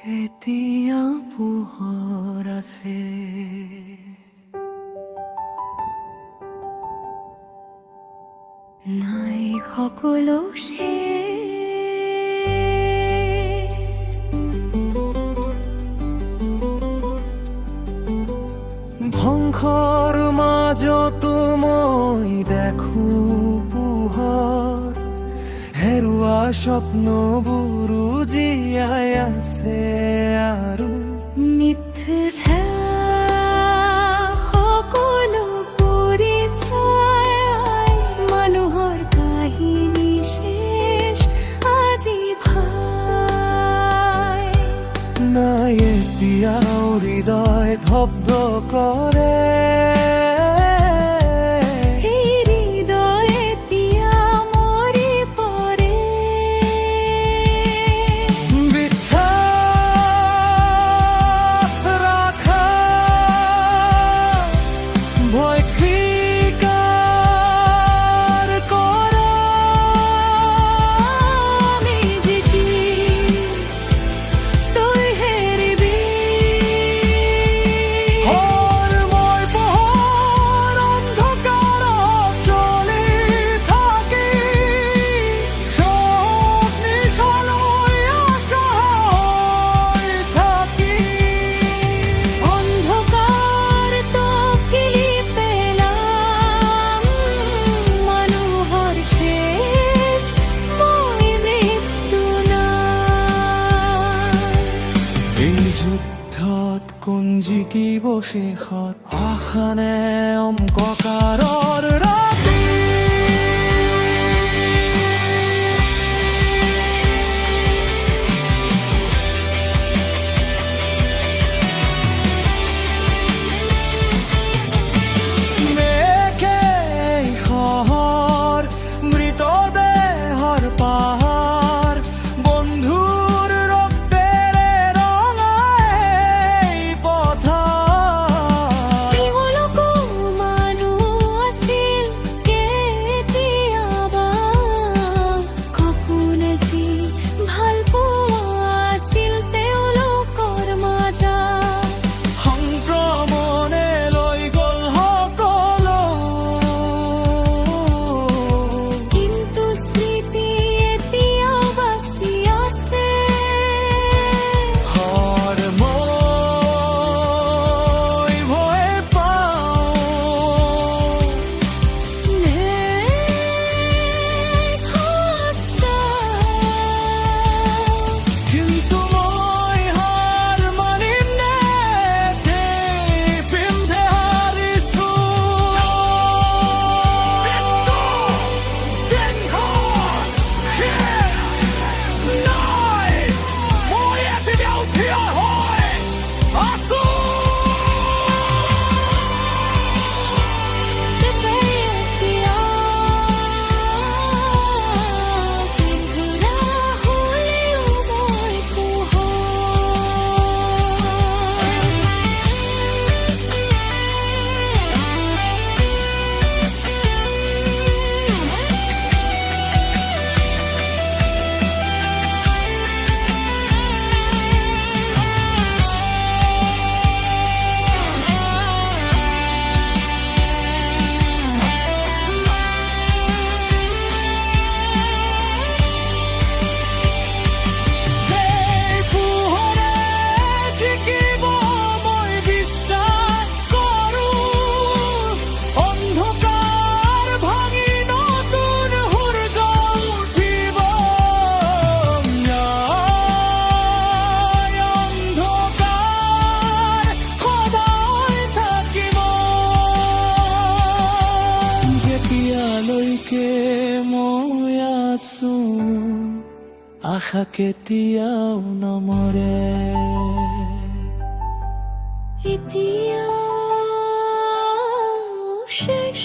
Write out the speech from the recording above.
এতিয়া পোহৰ আছে, নাই সকলো ধ্বংসৰ মাজতো মই দেখো পোহৰ, হেৰুৱা স্বপ্নবোৰো জীয়াই আছে আৰু মিথ্যা সকলো পৰিচয়, মানুহৰ কাহিনী শেষ আজি ভাই নাই। এতিয়াও হৃদয় ধব্ধ কৰে, জিকিব শেষত আশানে অন্ধকাৰৰ ৰাতি। মেঘেই শহৰ, মৃতদেহৰ পাহাৰ, বন্ধুৰ ৰক্তেৰে ৰঙাই পথ। তেওঁলোকো মানুহ আছিল কেতিয়াবা, সপোন আছিল, ভাল পোৱা আছিল তেওঁলোকৰ মাজত। সংক্ৰমণে লৈ গ'ল সকলো, কিন্তু স্মৃতি এতিয়াও বাচি আছে। মই ভয় পাওঁ নে হত্যা, কিন্তু মই হাৰ মানিম নে পিন্ধে হাৰিছো। নাই, মই এতিয়াও থিয় হৈ আছো। যেতিয়ালৈকে মই আছো, আশা কেতিয়াও নমৰে। এতিয়া শেষ